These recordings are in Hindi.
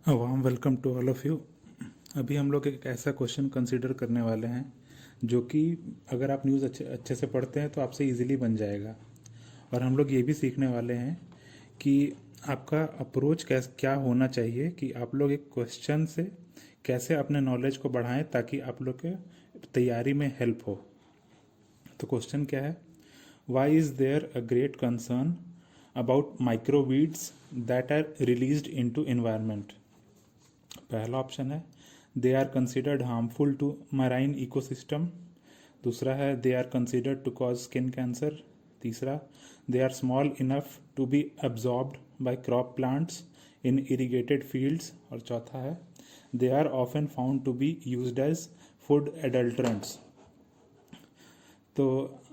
Warm welcome to all of you. अभी हम लोग एक ऐसा क्वेश्चन कंसीडर करने वाले हैं जो कि अगर आप न्यूज़ अच्छे अच्छे से पढ़ते हैं तो आपसे इजीली बन जाएगा। और हम लोग ये भी सीखने वाले हैं कि आपका अप्रोच क्या होना चाहिए कि आप लोग एक क्वेश्चन से कैसे अपने नॉलेज को बढ़ाएं ताकि आप लोग के तैयारी में हेल्प हो। तो क्वेश्चन क्या है? Why is there a great concern about microbeads that are released into environment? पहला ऑप्शन है they are considered harmful to marine ecosystem. दूसरा है they are considered to cause skin cancer. तीसरा they are small enough to be absorbed by crop plants in irrigated fields. और चौथा है they are often found to be used as food adulterants. तो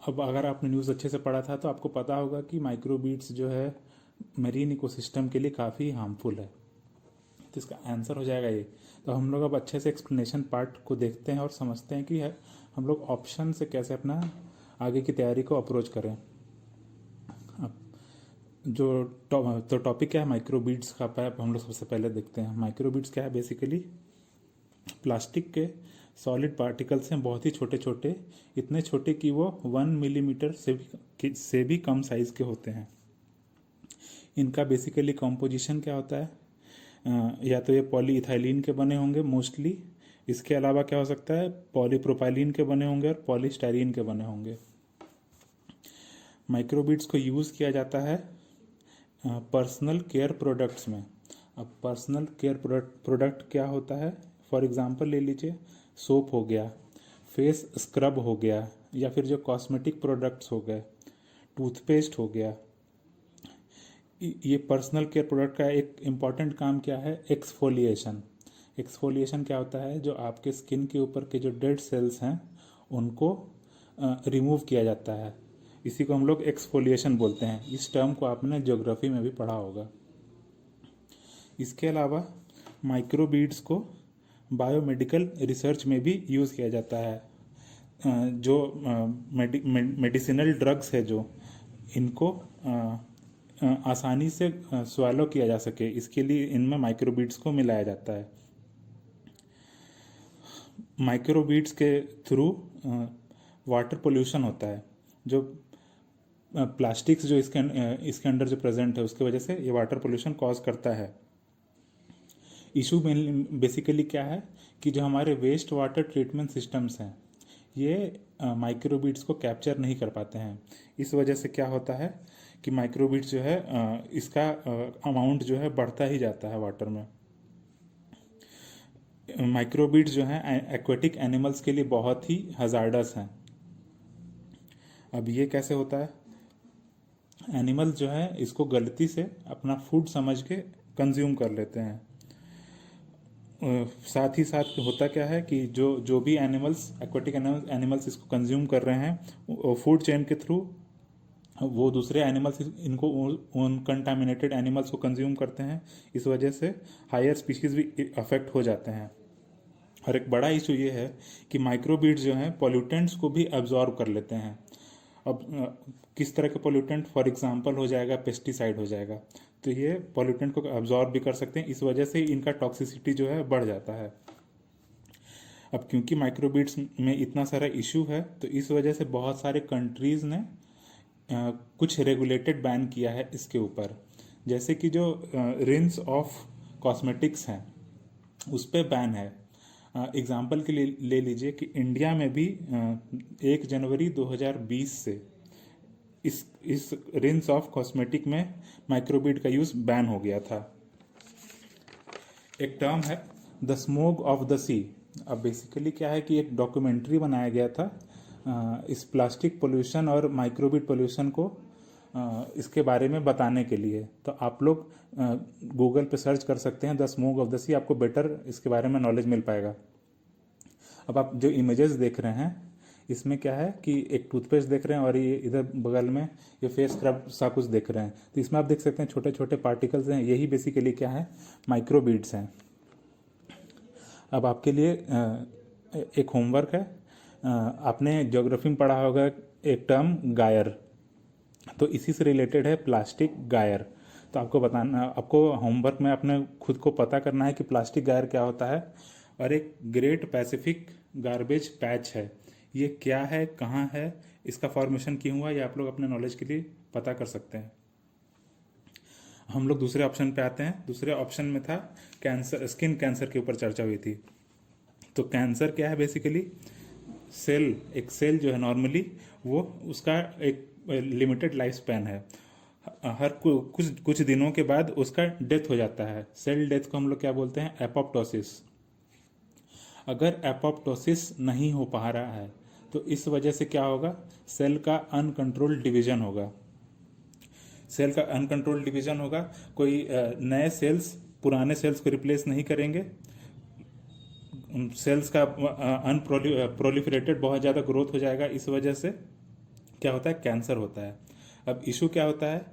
अब अगर आपने न्यूज़ अच्छे से पढ़ा था तो आपको पता होगा कि माइक्रोबीट्स जो है मरीन इकोसिस्टम के लिए काफ़ी हार्मफुल है। तो इसका आंसर हो जाएगा ये। तो हम लोग अब अच्छे से एक्सप्लेनेशन पार्ट को देखते हैं और समझते हैं कि हम लोग ऑप्शन से कैसे अपना आगे की तैयारी को अप्रोच करें। अब जो तो टॉपिक क्या है माइक्रोबीट्स का, हम लोग सबसे पहले देखते हैं माइक्रोबीट्स क्या है। बेसिकली प्लास्टिक के सॉलिड पार्टिकल्स हैं, बहुत ही छोटे छोटे, इतने छोटे कि वो 1 मिलीमीटर से भी कम साइज़ के होते हैं। इनका बेसिकली कॉम्पोजिशन क्या होता है? या तो ये पॉलीइथाइलिन के बने होंगे मोस्टली। इसके अलावा क्या हो सकता है? पॉलीप्रोपाइलिन के बने होंगे और पॉलीस्टाइरीन के बने होंगे। माइक्रोबीट्स को यूज़ किया जाता है पर्सनल केयर प्रोडक्ट्स में। अब पर्सनल केयर प्रोडक्ट क्या होता है? फॉर एग्जांपल ले लीजिए, सोप हो गया, फेस स्क्रब हो गया, या फिर जो कॉस्मेटिक प्रोडक्ट्स हो गए, टूथपेस्ट हो गया। ये पर्सनल केयर प्रोडक्ट का एक इम्पॉर्टेंट काम क्या है? एक्सफोलिएशन। एक्सफोलिएशन क्या होता है? जो आपके स्किन के ऊपर के जो डेड सेल्स हैं उनको रिमूव किया जाता है। इसी को हम लोग एक्सफोलिएशन बोलते हैं। इस टर्म को आपने ज्योग्राफी में भी पढ़ा होगा। इसके अलावा माइक्रोबीड्स को बायोमेडिकल रिसर्च में भी यूज़ किया जाता है। जो मेडिसिनल ड्रग्स है जो इनको आसानी से स्वैलो किया जा सके, इसके लिए इनमें माइक्रोबीड्स को मिलाया जाता है। माइक्रोबीड्स के थ्रू वाटर पोल्यूशन होता है। जो प्लास्टिक्स जो इसके अंदर जो प्रेजेंट है उसकी वजह से ये वाटर पोल्यूशन कॉज करता है। इशू बेसिकली क्या है कि जो हमारे वेस्ट वाटर ट्रीटमेंट सिस्टम्स हैं ये माइक्रोबीड्स को कैप्चर नहीं कर पाते हैं। इस वजह से क्या होता है कि माइक्रोबीड्स जो है इसका अमाउंट जो है बढ़ता ही जाता है वाटर में। माइक्रोबीड्स जो हैं एक्वेटिक एनिमल्स के लिए बहुत ही हजार्डस हैं। अब ये कैसे होता है? एनिमल जो है इसको गलती से अपना फूड समझ के कंज्यूम कर लेते हैं। साथ ही साथ होता क्या है कि जो भी एनिमल्स, एक्वेटिक एनिमल्स इसको कंज्यूम कर रहे हैं फूड चेन के थ्रू, वो दूसरे एनिमल्स इनको उन कंटामिनेटेड एनिमल्स को कंज्यूम करते हैं। इस वजह से हायर स्पीशीज़ भी अफेक्ट हो जाते हैं। और एक बड़ा इशू ये है कि माइक्रोबीड्स जो हैं पॉल्यूटेंट्स को भी एब्जॉर्ब कर लेते हैं। अब किस तरह के पॉल्यूटेंट? फॉर एग्जांपल हो जाएगा पेस्टिसाइड हो जाएगा, तो ये पॉल्यूटेंट को एब्जॉर्ब भी कर सकते हैं। इस वजह से इनका टॉक्सिसिटी जो है बढ़ जाता है। अब क्योंकि माइक्रोबीड्स में इतना सारा इशू है तो इस वजह से बहुत सारे कंट्रीज़ ने कुछ रेगुलेटेड बैन किया है इसके ऊपर। जैसे कि जो रिंस ऑफ कॉस्मेटिक्स हैं उस पर बैन है। एग्जाम्पल के लिए ले लीजिए कि इंडिया में भी 1 जनवरी 2020 से इस रिंस ऑफ कॉस्मेटिक में माइक्रोबीड का यूज़ बैन हो गया था। एक टर्म है द स्मोग ऑफ द सी। अब बेसिकली क्या है कि एक डॉक्यूमेंट्री बनाया गया था इस प्लास्टिक पोल्यूशन और माइक्रोबीड पोल्यूशन को इसके बारे में बताने के लिए। तो आप लोग गूगल पे सर्च कर सकते हैं द स्मोग ऑफ द सी, आपको बेटर इसके बारे में नॉलेज मिल पाएगा। अब आप जो इमेजेस देख रहे हैं इसमें क्या है कि एक टूथपेस्ट देख रहे हैं और ये इधर बगल में ये फेस स्क्रब सा कुछ देख रहे हैं। तो इसमें आप देख सकते हैं छोटे छोटे पार्टिकल्स हैं, यही बेसिकली क्या है? माइक्रोबीड्स हैं। अब आपके लिए एक होमवर्क है। आपने ज्योग्राफी में पढ़ा होगा एक टर्म गायर, तो इसी से रिलेटेड है प्लास्टिक गायर। तो आपको बताना, आपको होमवर्क में अपने खुद को पता करना है कि प्लास्टिक गायर क्या होता है और एक ग्रेट पैसिफिक गार्बेज पैच है ये क्या है, कहाँ है, इसका फॉर्मेशन क्यों हुआ, ये आप लोग अपने नॉलेज के लिए पता कर सकते हैं। हम लोग दूसरे ऑप्शन पे आते हैं। दूसरे ऑप्शन में था कैंसर, स्किन कैंसर के ऊपर चर्चा हुई थी। तो कैंसर क्या है? बेसिकली सेल, एक सेल जो है नॉर्मली वो उसका एक लिमिटेड लाइफ स्पैन है, हर कुछ कुछ दिनों के बाद उसका डेथ हो जाता है। सेल डेथ को हम लोग क्या बोलते हैं? एपोप्टोसिस। अगर एपोप्टोसिस नहीं हो पा रहा है तो इस वजह से क्या होगा? सेल का अनकंट्रोल्ड डिवीजन होगा। सेल का अनकंट्रोल्ड डिवीजन होगा, कोई नए सेल्स पुराने सेल्स को रिप्लेस नहीं करेंगे, सेल्स का अनप्रोलिफरेटेड बहुत ज़्यादा ग्रोथ हो जाएगा। इस वजह से क्या होता है? कैंसर होता है। अब इशू क्या होता है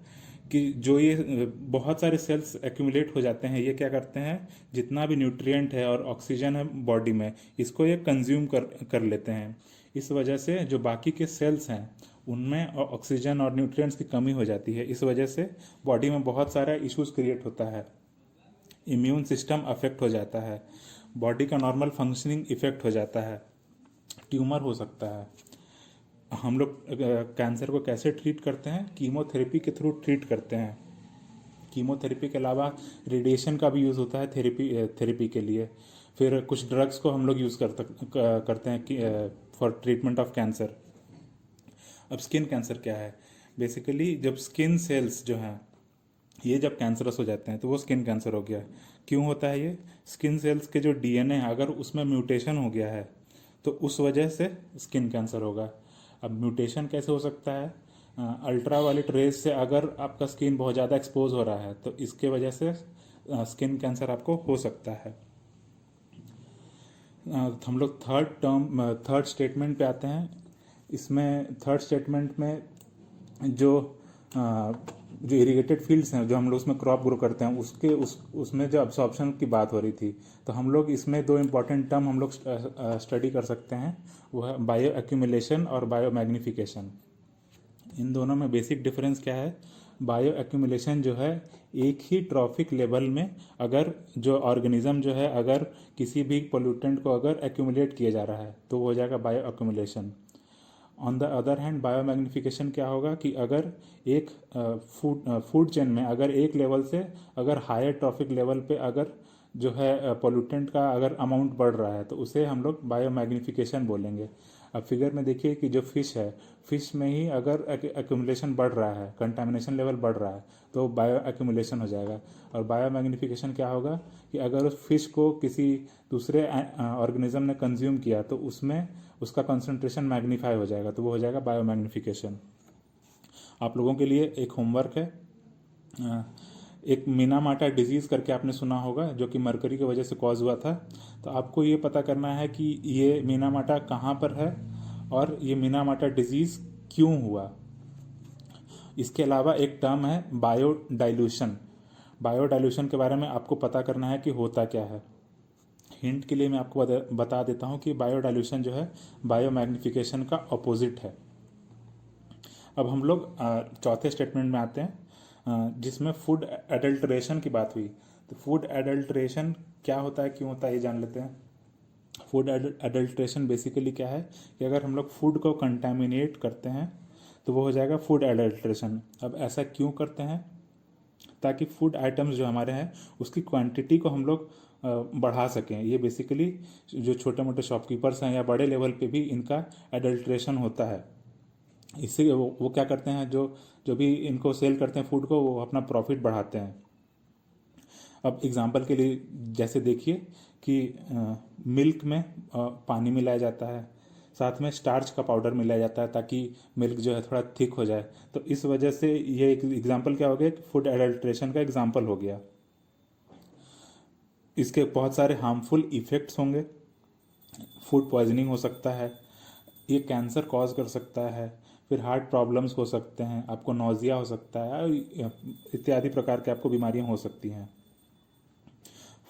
कि जो ये बहुत सारे सेल्स एक्यूमुलेट हो जाते हैं, ये क्या करते हैं, जितना भी न्यूट्रिएंट है और ऑक्सीजन है बॉडी में, इसको ये कंज्यूम कर लेते हैं। इस वजह से जो बाकी के सेल्स हैं उनमें ऑक्सीजन और न्यूट्रिएंट्स की कमी हो जाती है। इस वजह से बॉडी में बहुत सारा इश्यूज क्रिएट होता है, इम्यून सिस्टम अफेक्ट हो जाता है, बॉडी का नॉर्मल फंक्शनिंग इफेक्ट हो जाता है, ट्यूमर हो सकता है। हम लोग कैंसर को कैसे ट्रीट करते हैं? कीमोथेरेपी के थ्रू ट्रीट करते हैं। कीमोथेरेपी के अलावा रेडिएशन का भी यूज़ होता है थेरेपी के लिए। फिर कुछ ड्रग्स को हम लोग यूज़ करते हैं फॉर ट्रीटमेंट ऑफ कैंसर। अब स्किन कैंसर क्या है? बेसिकली जब स्किन सेल्स जो हैं ये जब कैंसरस हो जाते हैं तो वो स्किन कैंसर हो गया। क्यों होता है ये? स्किन सेल्स के जो डीएनए है अगर उसमें म्यूटेशन हो गया है तो उस वजह से स्किन कैंसर होगा। अब म्यूटेशन कैसे हो सकता है? अल्ट्रा वायलेट रेज से अगर आपका स्किन बहुत ज़्यादा एक्सपोज हो रहा है तो इसके वजह से स्किन कैंसर आपको हो सकता है। हम लोग थर्ड स्टेटमेंट पे आते हैं। इसमें थर्ड स्टेटमेंट में जो इरिगेटेड फील्ड्स हैं, जो हम लोग उसमें क्रॉप ग्रो करते हैं, उसमें जो अब्सॉर्प्शन की बात हो रही थी, तो हम लोग इसमें दो इम्पॉर्टेंट टर्म हम लोग स्टडी कर सकते हैं, वो है बायो एक्यूमुलेशन और बायो मैग्निफिकेशन। इन दोनों में बेसिक डिफरेंस क्या है? बायो एक्यूमुलेशन जो है एक ही ट्रॉफिक लेवल में अगर जो ऑर्गेनिज्म जो है अगर किसी भी पोल्यूटेंट को अगर एक्यूमुलेट किया जा रहा है तो वो हो जाएगा bio accumulation. On the other hand bio magnification क्या होगा कि अगर एक फूड चेन में अगर एक लेवल से अगर हायर ट्रॉफिक लेवल पे अगर जो है पोल्यूटेंट का अगर अमाउंट बढ़ रहा है तो उसे हम लोग बायो मैग्निफिकेशन बोलेंगे। अब फिगर में देखिए कि जो फिश है, फिश में ही अगर एक्यूमुलेशन बढ़ रहा है, कंटामिनेशन लेवल बढ़ रहा है तो बायो एक्यूमुलेशन हो जाएगा। और बायो मैग्निफिकेशन क्या होगा कि अगर उस फिश को किसी दूसरे ऑर्गेनिज्म ने कंज्यूम किया तो उसमें उसका कंसंट्रेशन मैग्नीफाई हो जाएगा, तो वो हो जाएगा बायो मैग्निफिकेशन। आप लोगों के लिए एक होमवर्क है, एक मीनामाटा डिजीज़ करके आपने सुना होगा जो कि मरकरी की वजह से कॉज हुआ था। तो आपको ये पता करना है कि ये मीनामाटा कहाँ पर है और ये मीनामाटा डिजीज़ क्यों हुआ। इसके अलावा एक टर्म है बायोडाइल्यूशन। बायोडाइल्यूशन के बारे में आपको पता करना है कि होता क्या है। हिंट के लिए मैं आपको बता देता हूँ कि बायोडाइल्यूशन जो है बायो मैग्निफिकेशन का अपोजिट है। अब हम लोग चौथे स्टेटमेंट में आते हैं जिसमें फूड एडल्ट्रेशन की बात हुई। तो फूड एडल्ट्रेशन क्या होता है, क्यों होता है, ये जान लेते हैं। फूड एडल्ट्रेशन बेसिकली क्या है कि अगर हम लोग फूड को कंटामिनेट करते हैं तो वो हो जाएगा फूड एडल्ट्रेशन। अब ऐसा क्यों करते हैं? ताकि फूड आइटम्स जो हमारे हैं उसकी क्वांटिटी को हम लोग बढ़ा सकें। ये बेसिकली जो छोटे मोटे शॉपकीपर्स हैं या बड़े लेवल पे भी इनका एडल्ट्रेशन होता है। इससे वो क्या करते हैं, जो भी इनको सेल करते हैं फूड को, वो अपना प्रॉफिट बढ़ाते हैं। अब एग्जांपल के लिए जैसे देखिए कि मिल्क में पानी मिलाया जाता है, साथ में स्टार्च का पाउडर मिलाया जाता है ताकि मिल्क जो है थोड़ा थिक हो जाए। तो इस वजह से ये एक एग्जांपल क्या हो गया, फूड एडल्ट्रेशन का एग्जांपल हो गया। इसके बहुत सारे हार्मफुल इफ़ेक्ट्स होंगे। फूड पॉइजनिंग हो सकता है, ये कैंसर कॉज कर सकता है, फिर हार्ट प्रॉब्लम्स हो सकते हैं, आपको नौजिया हो सकता है, इत्यादि प्रकार के आपको बीमारियां हो सकती हैं।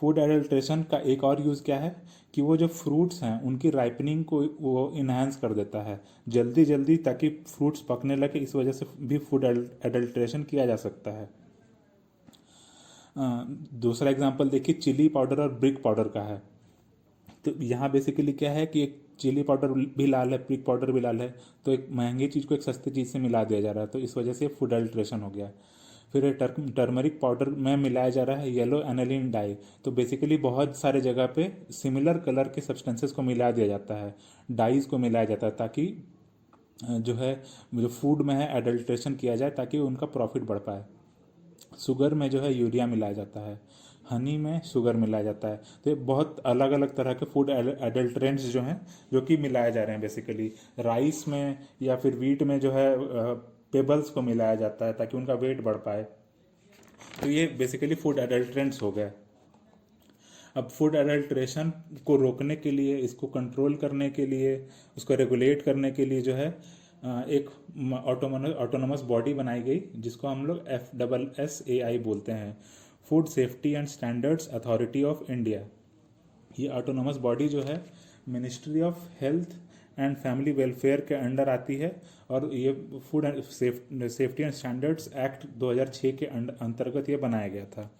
फूड एडल्ट्रेशन का एक और यूज़ क्या है कि वो जो फ्रूट्स हैं उनकी राइपनिंग को वो इन्हांस कर देता है जल्दी जल्दी, ताकि फ्रूट्स पकने लगे। इस वजह से भी फूड एडल्ट्रेशन किया जा सकता है। दूसरा एग्जांपल देखिए, चिली पाउडर और ब्रिक पाउडर का है। तो यहाँ बेसिकली क्या है कि एक चिली पाउडर भी लाल है, ब्रिक पाउडर भी लाल है, तो एक महंगी चीज़ को एक सस्ती चीज़ से मिला दिया जा रहा है, तो इस वजह से फूड अल्ट्रेशन हो गया। फिर टर्मरिक पाउडर में मिलाया जा रहा है येलो एनालिन डाई, तो बेसिकली बहुत सारे जगह पे सिमिलर कलर के सब्सटेंसेस को मिला दिया जाता है, डाइज को मिलाया जाता है, ताकि जो है जो फूड में है एडल्ट्रेशन किया जाए, ताकि उनका प्रॉफिट बढ़ पाए। शुगर में जो है यूरिया मिलाया जाता है, हनी में शुगर मिलाया जाता है। तो ये बहुत अलग अलग तरह के फूड एडल्ट्रेंट्स जो हैं जो कि मिलाए जा रहे हैं। बेसिकली राइस में या फिर वीट में जो है पेबल्स को मिलाया जाता है ताकि उनका वेट बढ़ पाए। तो ये बेसिकली फूड एडल्ट्रेंट्स हो गए। अब फूड एडल्ट्रेशन को रोकने के लिए, इसको कंट्रोल करने के लिए, उसको रेगुलेट करने के लिए जो है एक ऑटोनोमस बॉडी बनाई गई, जिसको हम लोग FSSAI बोलते हैं, food safety and standards authority of India. ये ऑटोनोमस बॉडी जो है ministry of health and family welfare के अंडर आती है, और ये food safety and standards act 2006 के अंतर्गत ये बनाया गया था।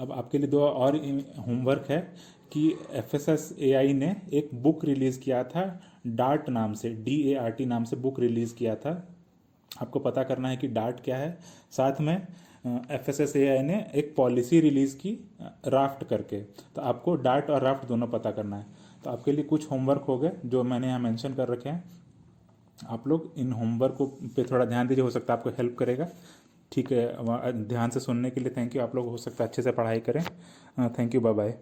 अब आपके लिए दो और होमवर्क है कि FSSAI ने एक बुक रिलीज़ किया था, डार्ट नाम से, DART नाम से बुक रिलीज़ किया था। आपको पता करना है कि डार्ट क्या है। साथ में FSSAI ने एक पॉलिसी रिलीज़ की राफ्ट करके, तो आपको डार्ट और राफ्ट दोनों पता करना है। तो आपके लिए कुछ होमवर्क हो गए जो मैंने यहाँ मेंशन कर रखे हैं। आप लोग इन होमवर्क को पे थोड़ा ध्यान दीजिए, हो सकता है आपको हेल्प करेगा। ठीक है, ध्यान से सुनने के लिए थैंक यू। आप लोग हो सकता है अच्छे से पढ़ाई करें। Thank you, bye bye.